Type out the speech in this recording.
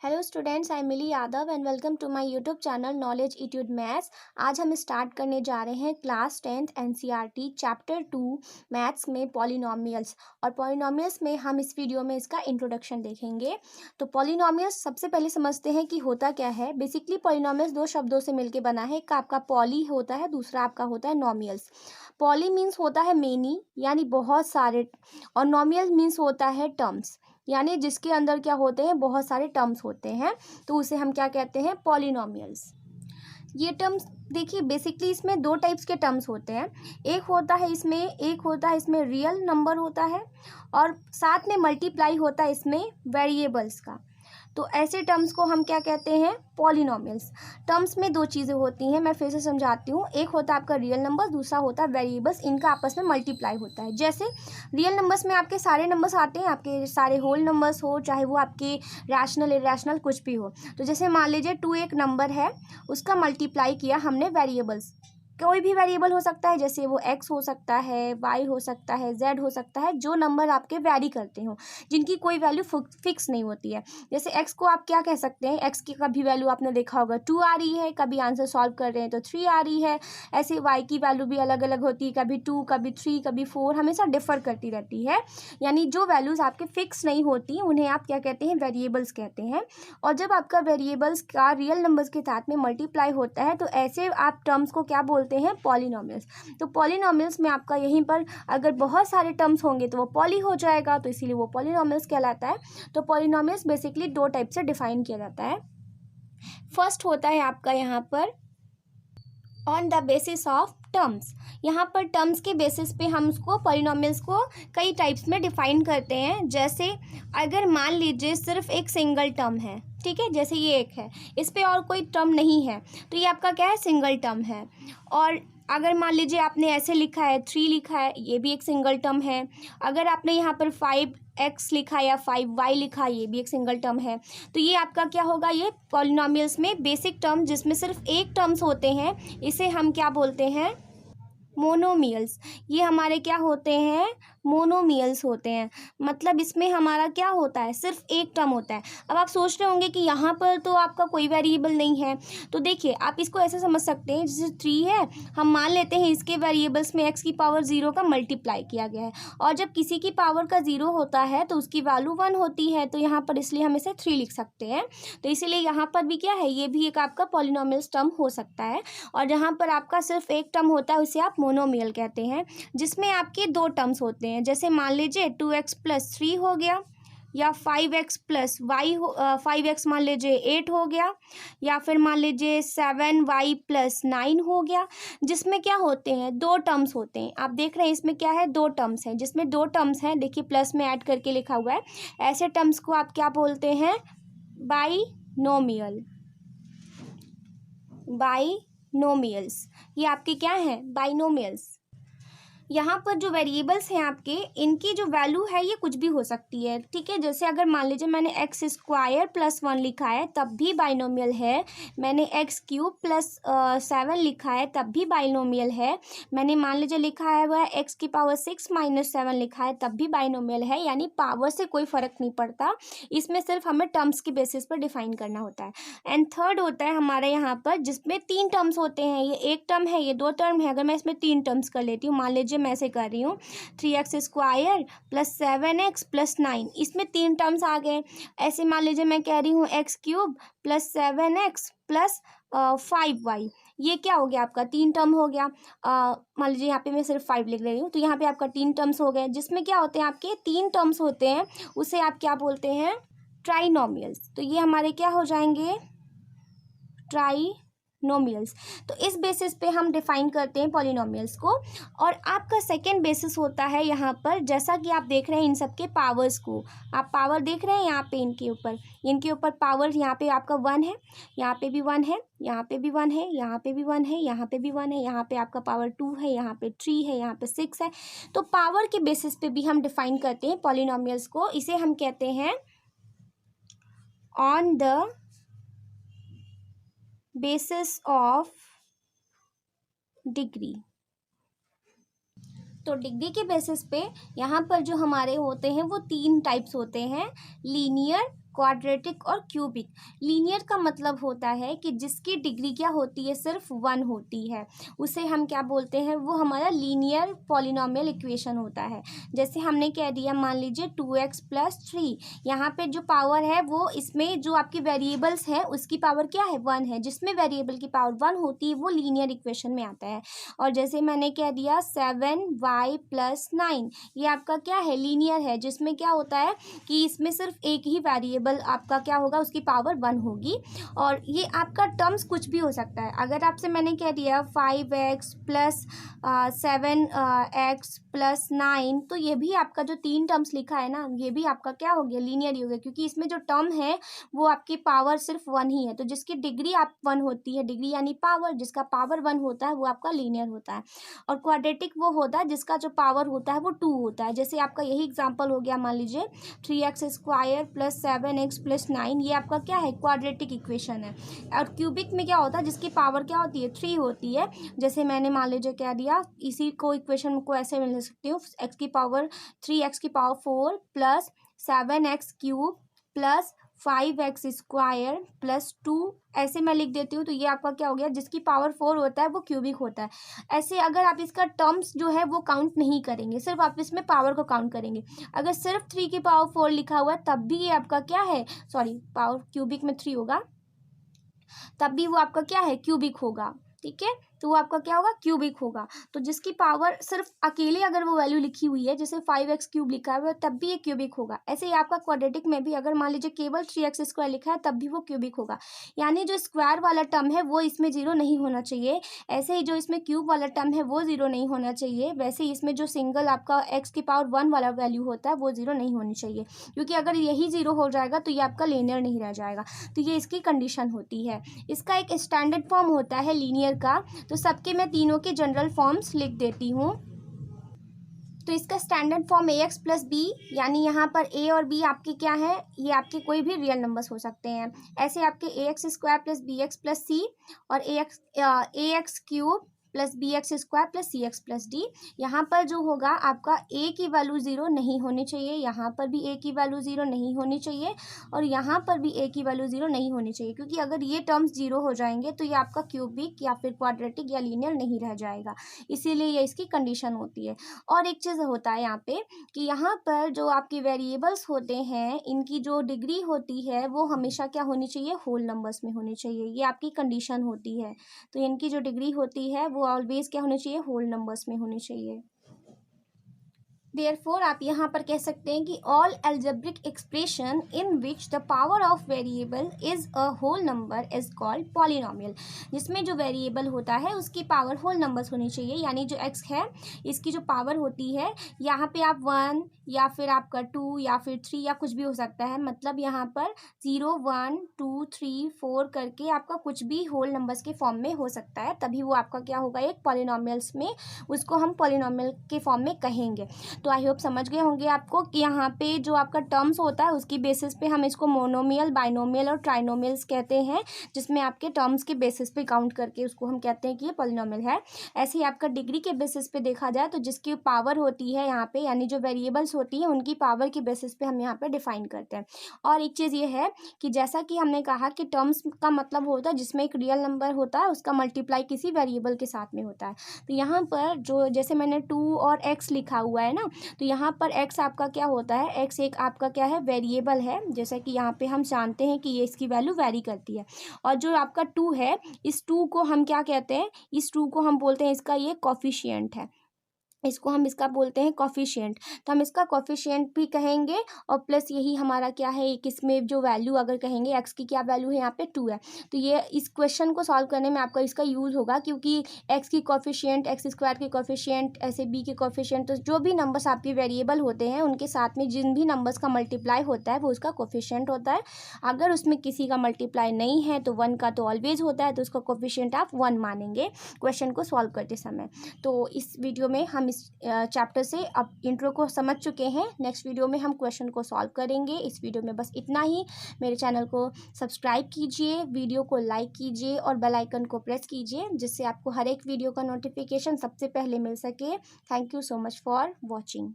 Hello students, I am Mili Yadav and welcome to my YouTube channel knowledge etude maths. आज हम start करने जा रहे हैं class 10th NCERT chapter 2 maths में पॉलिनोमियल्स। और पॉलिनोमियल्स में हम इस वीडियो में इसका इंट्रोडक्शन देखेंगे। तो पॉलिनोमियल्स सबसे पहले समझते हैं कि होता क्या है। बेसिकली पॉलिनोमियल्स दो शब्दों से मिलकर बना है। एक आपका पॉली होता है, दूसरा आपका होता है नोमियल्स। पॉली मीन्स होता है मेनी यानी बहुत सारे, और नोमियल मीन्स होता है टर्म्स यानी जिसके अंदर क्या होते हैं, बहुत सारे टर्म्स होते हैं, तो उसे हम क्या कहते हैं, पॉलिनोमियल्स। ये टर्म्स देखिए, बेसिकली इसमें दो टाइप्स के टर्म्स होते हैं। एक होता है इसमें रियल नंबर होता है, और साथ में मल्टीप्लाई होता है इसमें वेरिएबल्स का। तो ऐसे टर्म्स को हम क्या कहते हैं, पॉलिनोमियल्स। टर्म्स में दो चीज़ें होती हैं, मैं फिर से समझाती हूँ। एक होता है आपका रियल नंबर, दूसरा होता है वेरिएबल्स। इनका आपस में मल्टीप्लाई होता है। जैसे रियल नंबर्स में आपके सारे नंबर्स आते हैं, आपके सारे होल नंबर्स हो, चाहे वो आपके रैशनल इरैशनल कुछ भी हो। तो जैसे मान लीजिए 2 एक नंबर है, उसका मल्टीप्लाई किया हमने वेरिएबल्स। कोई भी वेरिएबल हो सकता है, जैसे वो x हो सकता है, y हो सकता है, z हो सकता है, जो नंबर आपके वैरी करते हो, जिनकी कोई वैल्यू फिक्स नहीं होती है। जैसे x को आप क्या कह सकते हैं, x की कभी वैल्यू आपने देखा होगा 2 आ रही है, कभी आंसर सॉल्व कर रहे हैं तो 3 आ रही है। ऐसे y की वैल्यू भी अलग अलग होती है, कभी 2, कभी 3, कभी 4, हमेशा डिफर करती रहती है। यानी जो वैल्यूज़ आपके फिक्स नहीं होती उन्हें आप क्या कहते हैं, वेरिएबल्स कहते हैं। और जब आपका वेरिएबल्स का रियल नंबर्स के साथ में मल्टीप्लाई होता है, तो ऐसे आप टर्म्स को क्या बोलते हैं, पॉलिनोमियल्स। तो पॉलिनोमियल्स में आपका यहीं पर अगर बहुत सारे टर्म्स होंगे तो वो पॉली हो जाएगा, तो इसीलिए वो पॉलिनोमियल्स कहलाता है। तो पॉलिनोमियल्स बेसिकली दो टाइप से डिफाइन किया जाता है। फर्स्ट होता है आपका यहाँ पर on the basis of terms. यहाँ पर टर्म्स के बेसिस पे हम उसको पॉलिनोमियल्स को कई टाइप्स में डिफाइन करते हैं। जैसे अगर मान लीजिए सिर्फ एक सिंगल टर्म है, ठीक है, जैसे ये एक है, इस पे और कोई टर्म नहीं है, तो ये आपका क्या है, सिंगल टर्म है। और अगर मान लीजिए आपने ऐसे लिखा है 3 लिखा है, ये भी एक सिंगल टर्म है। अगर आपने यहाँ पर 5x लिखा या 5y लिखा, ये भी एक सिंगल टर्म है। तो ये आपका क्या होगा, ये पॉलिनोमियल्स में बेसिक टर्म जिसमें सिर्फ एक टर्म्स होते हैं, इसे हम क्या बोलते हैं, मोनोमियल्स। ये हमारे क्या होते हैं, मोनोमियल्स होते हैं। मतलब इसमें हमारा क्या होता है, सिर्फ एक टर्म होता है। अब आप सोच रहे होंगे कि यहाँ पर तो आपका कोई वेरिएबल नहीं है। तो देखिए, आप इसको ऐसे समझ सकते हैं, जैसे 3 है, हम मान लेते हैं इसके वेरिएबल्स में x की पावर 0 का मल्टीप्लाई किया गया है, और जब किसी की पावर का 0 होता है तो उसकी वैल्यू 1 होती है। तो यहाँ पर इसलिए हम इसे 3 लिख सकते हैं। तो इसीलिए यहाँ पर भी क्या है, ये भी एक आपका पॉलिनोमियल्स टर्म हो सकता है। और जहाँ पर आपका सिर्फ एक टर्म होता है उसे आप मोनोमियल कहते हैं, जिसमें आपके दो टर्म्स होते हैं। जैसे मान लीजिए 2x + 3 हो गया, या 5x + y 5x मान लीजिए 8 हो गया, या फिर मान लीजिए 7y + 9 हो गया, जिसमें क्या होते हैं, दो टर्म्स होते हैं। आप देख रहे हैं इसमें क्या है, दो टर्म्स हैं, जिसमें दो टर्म्स हैं, देखिए प्लस में ऐड करके लिखा हुआ है। ऐसे टर्म्स को आप क्या बोलते हैं, बाइनोमियल। बाइनोमियल्स, ये आपके क्या हैं, बाइनोमियल्स। यहाँ पर जो वेरिएबल्स हैं आपके, इनकी जो वैल्यू है ये कुछ भी हो सकती है, ठीक है। जैसे अगर मान लीजिए मैंने x² + 1 लिखा है, तब भी बाइनोमियल है। मैंने x³ + 7 लिखा है, तब भी बाइनोमियल है। मैंने मान लीजिए लिखा है वह x की पावर 6 - 7 लिखा है, तब भी बाइनोमियल है। यानी पावर से कोई फ़र्क नहीं पड़ता, इसमें सिर्फ हमें टर्म्स के बेसिस पर डिफाइन करना होता है। एंड थर्ड होता है हमारे यहाँ पर, जिसमें 3 टर्म्स होते हैं। ये एक टर्म है, ये दो टर्म है। अगर मैं इसमें 3 टर्म्स कर लेती हूँ, मान लीजिए मैं ऐसे कर रही हूँ 3x² + 7x + 9, इसमें 3 टर्म्स आ गए। ऐसे मान लीजिए मैं कह रही हूँ x³ + 7x + 5y, ये क्या हो गया, आपका 3 टर्म हो गया। मान लीजिए यहाँ पे मैं सिर्फ 5 लिख रही हूँ, तो यहाँ पे आपका 3 टर्म्स हो गए। जिसमें क्या होते हैं, आपके 3 टर्म्स होते हैं, उसे आप क्या बोलते हैं, ट्राइनोमियल्स। तो ये हमारे क्या हो जाएंगे, ट्राइनोमियल्स। तो इस बेसिस पे हम डिफाइन करते हैं पॉलिनोमियल्स को। और आपका सेकेंड बेसिस होता है यहाँ पर, जैसा कि आप देख रहे हैं इन सब के पावर्स को, आप पावर देख रहे हैं यहाँ पे, इनके ऊपर पावर, यहाँ पे आपका 1 है, यहाँ पे भी 1 है, यहाँ पे भी 1 है, यहाँ पे भी 1 है, यहाँ पे भी 1 है, यहाँ पे आपका पावर 2 है, यहाँ पे 3 है, यहाँ पे 6 है। तो पावर के बेसिस पे भी हम डिफाइन करते हैं पॉलिनोमियल्स को। इसे हम कहते हैं on the basis of degree. तो डिग्री के बेसिस पे यहाँ पर जो हमारे होते हैं वो 3 टाइप्स होते हैं, लीनियर, क्वाड्रेटिक और क्यूबिक। लीनियर का मतलब होता है कि जिसकी डिग्री क्या होती है, सिर्फ 1 होती है, उसे हम क्या बोलते हैं, वो हमारा लीनियर पॉलिनोमियल इक्वेशन होता है। जैसे हमने कह दिया, मान लीजिए 2x + 3, यहाँ पे जो पावर है वो इसमें जो आपकी वेरिएबल्स है उसकी पावर क्या है, 1 है। जिसमें वेरिएबल की पावर 1 होती है वो लीनियर इक्वेशन में आता है। और जैसे मैंने कह दिया 7y + 9, ये आपका क्या है, लीनियर है, जिसमें क्या होता है कि इसमें सिर्फ एक ही वेरिएबल आपका क्या होगा, उसकी पावर 1 होगी। और ये आपका टर्म्स कुछ भी हो सकता है। अगर आपसे मैंने कह दिया 5x + 7x + 9, तो ये भी आपका जो 3 टर्म्स लिखा है ना, ये भी आपका क्या हो गया, लीनियर ही हो गया, क्योंकि इसमें जो टर्म है वो आपकी पावर सिर्फ 1 ही है। तो जिसकी डिग्री आप 1 होती है, डिग्री यानी पावर, जिसका पावर 1 होता है वो आपका लीनियर होता है। और क्वाड्रेटिक वो होता है जिसका जो पावर होता है वो 2 होता है। जैसे आपका यही एग्जाम्पल हो गया, मान लीजिए 3x² + 7x + 9, ये आपका क्या है, क्वाड्रेटिक इक्वेशन है। और क्यूबिक में क्या होता है, जिसकी पावर क्या होती है, 3 होती है। जैसे मैंने मान लीजिए कह दिया, इसी को इक्वेशन को ऐसे मिल सकती हूँ, x की पावर 3x की पावर 4 + 7x³ + 5x² + 2, ऐसे मैं लिख देती हूँ। तो ये आपका क्या हो गया, जिसकी पावर 4 होता है वो क्यूबिक होता है। ऐसे अगर आप इसका टर्म्स जो है वो काउंट नहीं करेंगे, सिर्फ आप इसमें पावर को काउंट करेंगे। अगर सिर्फ 3 की पावर 4 लिखा हुआ है तब भी ये आपका क्या है, सॉरी, पावर क्यूबिक में 3 होगा, तब भी वो आपका क्या है, क्यूबिक होगा। ठीक है, तो वो आपका क्या होगा, क्यूबिक होगा। तो जिसकी पावर सिर्फ अकेले अगर वो वैल्यू लिखी हुई है, जैसे 5x³ लिखा है, तब भी ये क्यूबिक होगा। ऐसे ही आपका क्वाड्रेटिक में भी अगर मान लीजिए केवल 3x² लिखा है तब भी वो क्यूबिक होगा। यानी जो स्क्वायर वाला टर्म है वो इसमें 0 नहीं होना चाहिए। ऐसे ही जो इसमें क्यूब वाला टर्म है वो 0 नहीं होना चाहिए। वैसे ही इसमें जो सिंगल आपका x की पावर 1 वाला वैल्यू होता है वो 0 नहीं होनी चाहिए, क्योंकि अगर यही 0 हो जाएगा तो ये आपका लीनियर नहीं रह जाएगा। तो ये इसकी कंडीशन होती है। इसका एक स्टैंडर्ड फॉर्म होता है लीनियर का, तो सबके मैं तीनों के जनरल फॉर्म्स लिख देती हूँ। तो इसका स्टैंडर्ड फॉर्म ax + b, यानी यहाँ पर a और b आपके क्या है, ये आपके कोई भी रियल नंबर्स हो सकते हैं। ऐसे आपके ax² + bx + c और ax³ + bx² + cx + d। यहाँ पर जो होगा आपका a की वैल्यू 0 नहीं होनी चाहिए, यहाँ पर भी a की वैल्यू 0 नहीं होनी चाहिए, और यहाँ पर भी a की वैल्यू 0 नहीं होनी चाहिए, क्योंकि अगर ये टर्म्स 0 हो जाएंगे तो ये आपका क्यूबिक या फिर क्वाड्रेटिक या लीनियर नहीं रह जाएगा। इसीलिए ये इसकी कंडीशन होती है। और एक चीज़ होता है यहाँ पे कि यहाँ पर जो आपके वेरिएबल्स होते हैं, इनकी जो डिग्री होती है वो हमेशा क्या होनी चाहिए, होल नंबर्स में होनी चाहिए। ये आपकी कंडीशन होती है। तो इनकी जो डिग्री होती है वो ऑलवेज क्या होनी चाहिए, होल नंबर्स में होनी चाहिए। देयरफॉर आप यहाँ पर कह सकते हैं कि all algebraic expression in which the power of variable is a whole number is called polynomial. जिसमें जो वेरिएबल होता है उसकी पावर होल नंबर्स होनी चाहिए, यानी जो x है इसकी जो पावर होती है, यहाँ पे आप 1 या फिर आपका 2 या फिर 3 या कुछ भी हो सकता है, मतलब यहाँ पर 0 1 2 3 4 करके आपका कुछ भी होल नंबर्स के फॉर्म में हो सकता है, तभी वो आपका क्या होगा, एक पॉलिनोमियल्स में, उसको हम पॉलिनोमियल के फॉर्म में कहेंगे। तो आई होप समझ गए होंगे आपको कि यहाँ पे जो आपका टर्म्स होता है उसकी बेसिस पे हम इसको मोनोमियल, बाइनोमियल और ट्राइनोमियल्स कहते हैं, जिसमें आपके टर्म्स के बेसिस पे काउंट करके उसको हम कहते हैं कि ये पॉलिनोमियल है। ऐसे ही आपका डिग्री के बेसिस पे देखा जाए तो जिसकी पावर होती है यहाँ पे, यानी जो वेरिएबल्स होती है उनकी पावर की बेसिस पे हम यहाँ पे डिफाइन करते हैं। और एक चीज़ ये है कि जैसा कि हमने कहा कि टर्म्स का मतलब होता है जिसमें एक रियल नंबर होता है उसका मल्टीप्लाई किसी वेरिएबल के साथ में होता है। तो यहाँ पर जो जैसे मैंने 2 और x लिखा हुआ है ना, तो यहाँ पर x आपका क्या होता है, x एक आपका क्या है, वेरिएबल है, जैसा कि यहाँ पे हम जानते हैं कि ये इसकी वैल्यू वेरी करती है। और जो आपका 2 है, इस 2 को हम क्या कहते हैं, इस 2 को हम बोलते हैं इसका ये कॉफिशिएंट है, इसको हम इसका बोलते हैं कॉफिशिएंट। तो हम इसका कॉफिशिएंट भी कहेंगे, और प्लस यही हमारा क्या है, एक इसमें जो वैल्यू अगर कहेंगे x की क्या वैल्यू है, यहाँ पे 2 है, तो ये इस क्वेश्चन को सॉल्व करने में आपका इसका यूज़ होगा, क्योंकि x की कॉफिशिएंट, x² की कॉफिशिएंट, ऐसे b की कॉफिशिएंट, तो जो भी नंबर्स आपके वेरिएबल होते हैं उनके साथ में जिन भी नंबर्स का मल्टीप्लाई होता है वो उसका कॉफिशिएंट होता है। अगर उसमें किसी का मल्टीप्लाई नहीं है तो 1 का तो ऑलवेज होता है, तो उसका कॉफिशिएंट आप 1 मानेंगे क्वेश्चन को सॉल्व करते समय। तो इस वीडियो में हम चैप्टर से अब इंट्रो को समझ चुके हैं। नेक्स्ट वीडियो में हम क्वेश्चन को सॉल्व करेंगे। इस वीडियो में बस इतना ही। मेरे चैनल को सब्सक्राइब कीजिए, वीडियो को लाइक कीजिए और बेल आइकन को प्रेस कीजिए, जिससे आपको हर एक वीडियो का नोटिफिकेशन सबसे पहले मिल सके। Thank you so much for watching.